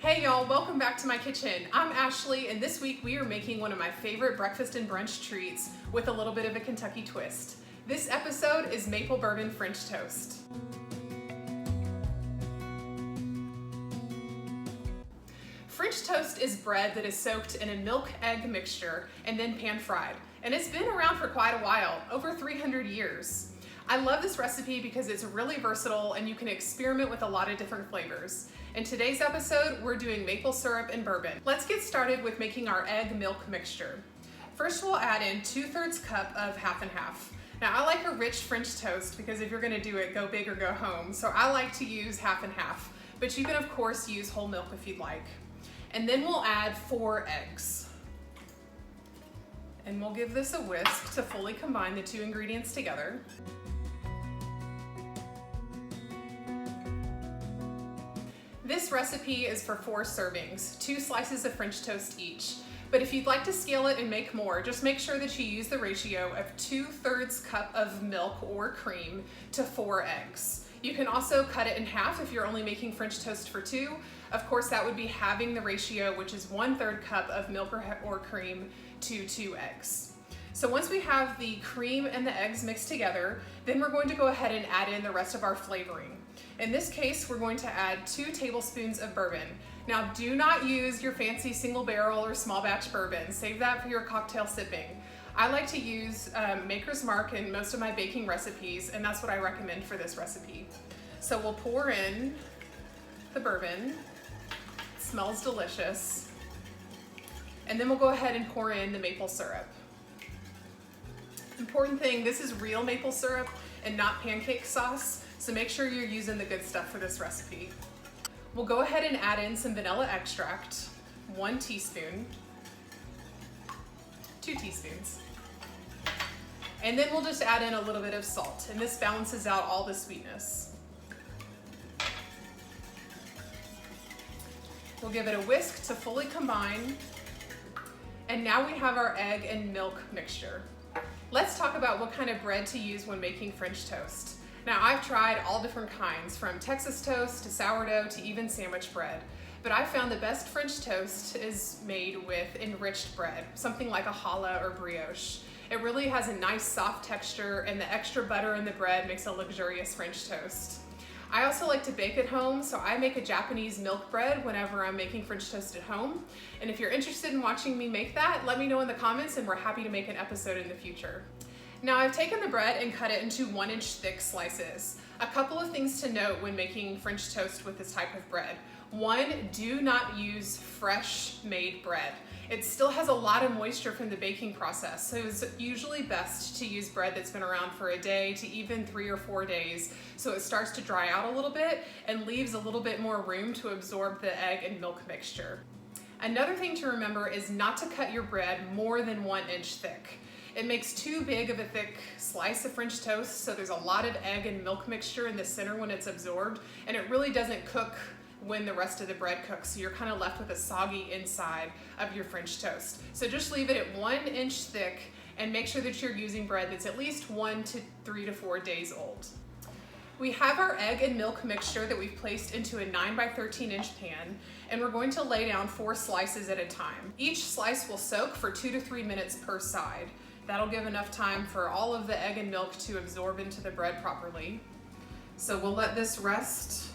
Hey y'all, welcome back to my kitchen. I'm Ashley, and this week we are making one of my favorite breakfast and brunch treats with a little bit of a Kentucky twist. This episode is maple bourbon French toast. French toast is bread that is soaked in a milk-egg mixture and then pan-fried, and it's been around for quite a while, over 300 years. I love this recipe because it's really versatile and you can experiment with a lot of different flavors. In today's episode, we're doing maple syrup and bourbon. Let's get started with making our egg milk mixture. First, we'll add in 2/3 cup of half and half. Now, I like a rich French toast because if you're gonna do it, go big or go home. So I like to use half and half, but you can of course use whole milk if you'd like. And then we'll add 4 eggs. And we'll give this a whisk to fully combine the 2 ingredients together. This recipe is for 4 servings, 2 slices of French toast each. But if you'd like to scale it and make more, just make sure that you use the ratio of 2/3 cup of milk or cream to 4 eggs. You can also cut it in half if you're only making French toast for 2. Of course, that would be halving the ratio, which is 1/3 cup of milk or cream to 2 eggs. So once we have the cream and the eggs mixed together, then we're going to go ahead and add in the rest of our flavoring. In this case, we're going to add 2 tablespoons of bourbon. Now, do not use your fancy single barrel or small batch bourbon. Save that for your cocktail sipping. I like to use Maker's Mark in most of my baking recipes, and that's what I recommend for this recipe. So we'll pour in the bourbon. It smells delicious. And then we'll go ahead and pour in the maple syrup. Important thing, this is real maple syrup and not pancake sauce, so make sure you're using the good stuff for this recipe. We'll go ahead and add in some vanilla extract, 1 teaspoon, 2 teaspoons. And then we'll just add in a little bit of salt, and this balances out all the sweetness. We'll give it a whisk to fully combine. And now we have our egg and milk mixture. Let's talk about what kind of bread to use when making French toast. Now, I've tried all different kinds, from Texas toast to sourdough to even sandwich bread. But I found the best French toast is made with enriched bread, something like a challah or brioche. It really has a nice soft texture, and the extra butter in the bread makes a luxurious French toast. I also like to bake at home, so I make a Japanese milk bread whenever I'm making French toast at home. And if you're interested in watching me make that, let me know in the comments and we're happy to make an episode in the future. Now, I've taken the bread and cut it into 1-inch thick slices. A couple of things to note when making French toast with this type of bread. 1, do not use fresh made bread. It still has a lot of moisture from the baking process, so it's usually best to use bread that's been around for a day to even 3 or 4 days, so it starts to dry out a little bit and leaves a little bit more room to absorb the egg and milk mixture. Another thing to remember is not to cut your bread more than 1 inch thick. It makes too big of a thick slice of French toast, so there's a lot of egg and milk mixture in the center when it's absorbed, and it really doesn't cook when the rest of the bread cooks, so you're kind of left with a soggy inside of your French toast. So just leave it at 1 inch thick and make sure that you're using bread that's at least 1 to 3 to 4 days old. We have our egg and milk mixture that we've placed into a 9 by 13 inch pan, and we're going to lay down 4 slices at a time. Each slice will soak for 2 to 3 minutes per side. That'll give enough time for all of the egg and milk to absorb into the bread properly. So we'll let this rest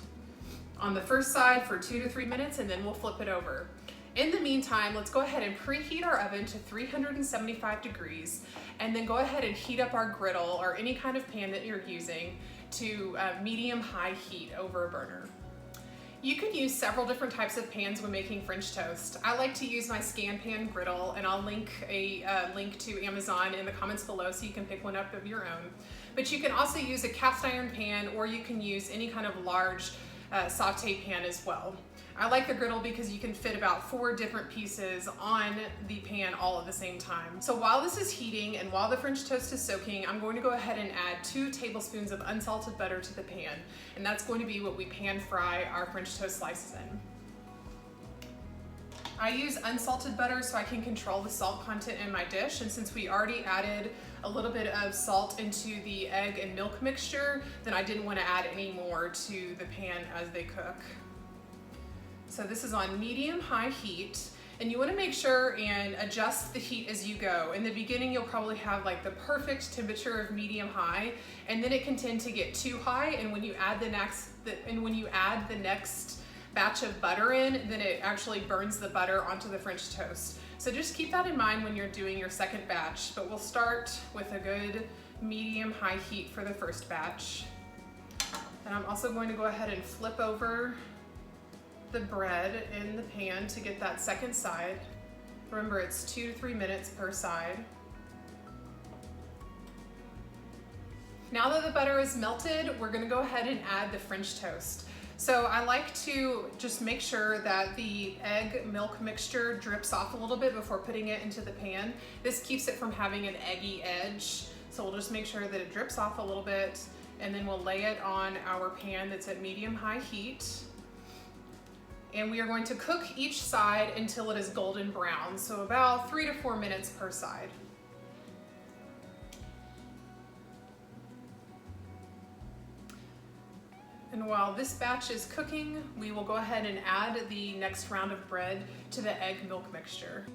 on the first side for 2 to 3 minutes, and then we'll flip it over. In the meantime, let's go ahead and preheat our oven to 375 degrees, and then go ahead and heat up our griddle or any kind of pan that you're using to medium-high heat over a burner. You can use several different types of pans when making French toast. I like to use my Scan Pan griddle, and I'll link a link to Amazon in the comments below so you can pick one up of your own. But you can also use a cast iron pan, or you can use any kind of large saute pan as well. I like the griddle because you can fit about 4 different pieces on the pan all at the same time. So while this is heating and while the French toast is soaking, I'm going to go ahead and add 2 tablespoons of unsalted butter to the pan. And that's going to be what we pan fry our French toast slices in. I use unsalted butter so I can control the salt content in my dish, and since we already added a little bit of salt into the egg and milk mixture, then I didn't want to add any more to the pan as they cook. So this is on medium-high heat, and you want to make sure and adjust the heat as you go. In the beginning, you'll probably have like the perfect temperature of medium-high, and then it can tend to get too high, and when you add the next batch of butter in, then it actually burns the butter onto the French toast. So just keep that in mind when you're doing your second batch, but we'll start with a good medium-high heat for the first batch. And I'm also going to go ahead and flip over the bread in the pan to get that second side. Remember, it's 2 to 3 minutes per side. Now that the butter is melted, we're gonna go ahead and add the French toast. So I like to just make sure that the egg milk mixture drips off a little bit before putting it into the pan. This keeps it from having an eggy edge. So we'll just make sure that it drips off a little bit, and then we'll lay it on our pan that's at medium-high heat. And we are going to cook each side until it is golden brown, so about 3 to 4 minutes per side. And while this batch is cooking, we will go ahead and add the next round of bread to the egg milk mixture.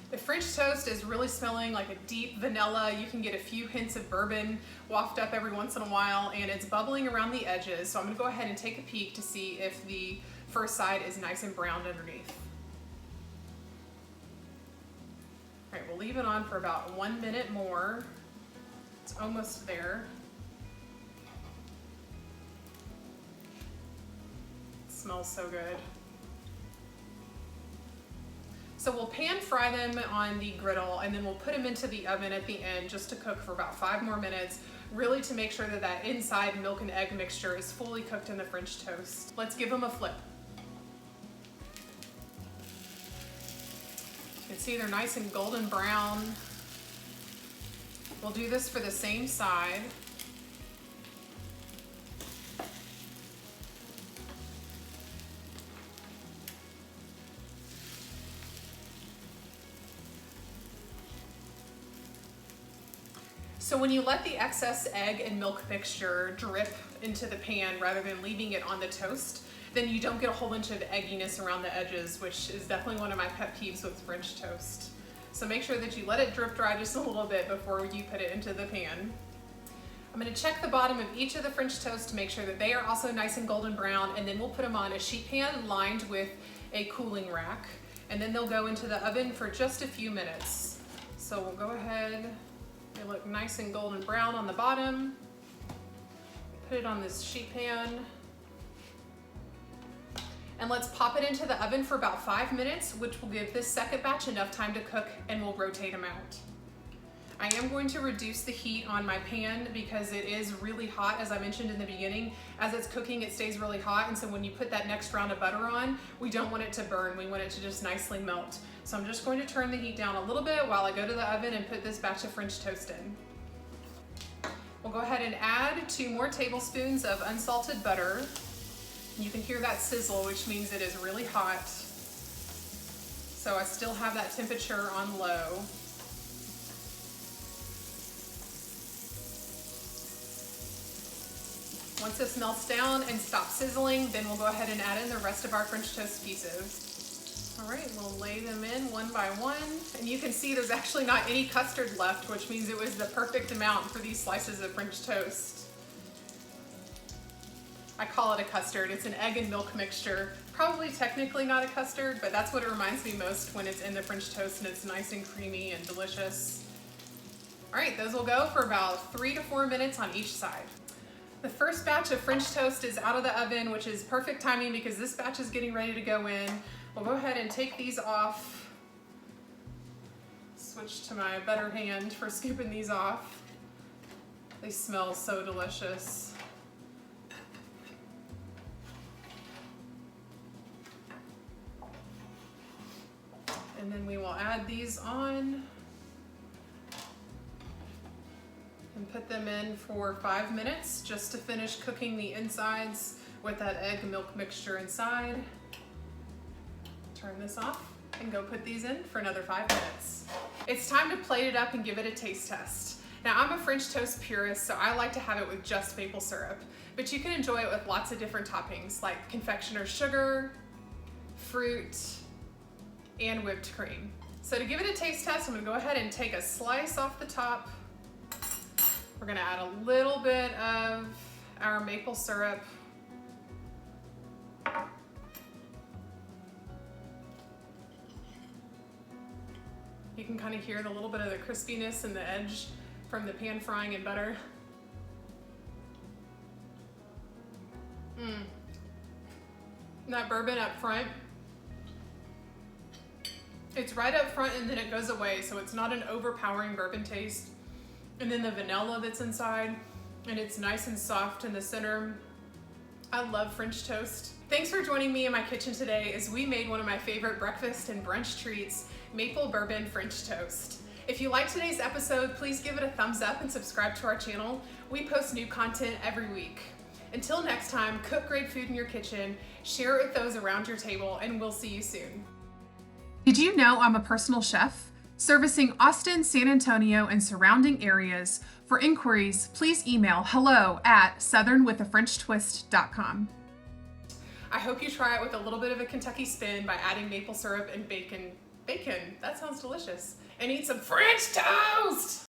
The French toast is really smelling like a deep vanilla. You can get a few hints of bourbon waft up every once in a while, and it's bubbling around the edges. So I'm gonna go ahead and take a peek to see if the first side is nice and browned underneath. All right, we'll leave it on for about 1 minute more. It's almost there. It smells so good. So we'll pan fry them on the griddle, and then we'll put them into the oven at the end just to cook for about 5 more minutes, really to make sure that that inside milk and egg mixture is fully cooked in the French toast. Let's give them a flip. You can see they're nice and golden brown. We'll do this for the same side. So when you let the excess egg and milk mixture drip into the pan rather than leaving it on the toast, then you don't get a whole bunch of egginess around the edges, which is definitely one of my pet peeves with French toast. So make sure that you let it drip dry just a little bit before you put it into the pan. I'm gonna check the bottom of each of the French toast to make sure that they are also nice and golden brown, and then we'll put them on a sheet pan lined with a cooling rack, and then they'll go into the oven for just a few minutes. So we'll go ahead. They look nice and golden brown on the bottom. Put it on this sheet pan. And let's pop it into the oven for about 5 minutes, which will give this second batch enough time to cook, and we'll rotate them out. I am going to reduce the heat on my pan because it is really hot, as I mentioned in the beginning. As it's cooking, it stays really hot, and so when you put that next round of butter on, we don't want it to burn. We want it to just nicely melt. So I'm just going to turn the heat down a little bit while I go to the oven and put this batch of French toast in. We'll go ahead and add 2 more tablespoons of unsalted butter. You can hear that sizzle, which means it is really hot. So I still have that temperature on low. Once this melts down and stops sizzling, then we'll go ahead and add in the rest of our French toast pieces. All right, we'll lay them in one by one. And you can see there's actually not any custard left, which means it was the perfect amount for these slices of French toast. I call it a custard. It's an egg and milk mixture. Probably technically not a custard, but that's what it reminds me most when it's in the French toast and it's nice and creamy and delicious. All right, those will go for about 3 to 4 minutes on each side. The first batch of French toast is out of the oven, which is perfect timing because this batch is getting ready to go in. We'll go ahead and take these off. Switch to my better hand for scooping these off. They smell so delicious. And then we will add these on and put them in for 5 minutes just to finish cooking the insides with that egg milk mixture inside. turn this off and go put these in for another 5 minutes. It's time to plate it up and give it a taste test. Now I'm a French toast purist, so I like to have it with just maple syrup, but you can enjoy it with lots of different toppings like confectioner's sugar, fruit, and whipped cream. So to give it a taste test, I'm gonna go ahead and take a slice off the top. We're gonna add a little bit of our maple syrup. You can kind of hear the little bit of the crispiness and the edge from the pan frying in butter. That bourbon up front, it's right up front and then it goes away, so it's not an overpowering bourbon taste. And then the vanilla that's inside, and it's nice and soft in the center. I love French toast. Thanks for joining me in my kitchen today as we made one of my favorite breakfast and brunch treats, maple bourbon French toast. If you liked today's episode, please give it a thumbs up and subscribe to our channel. We post new content every week. Until next time, cook great food in your kitchen, share it with those around your table, and we'll see you soon. Did you know I'm a personal chef? Servicing Austin, San Antonio, and surrounding areas. For inquiries, please email hello@southernwithafrenchtwist.com. I hope you try it with a little bit of a Kentucky spin by adding maple syrup and bacon. Bacon, that sounds delicious. And eat some French toast!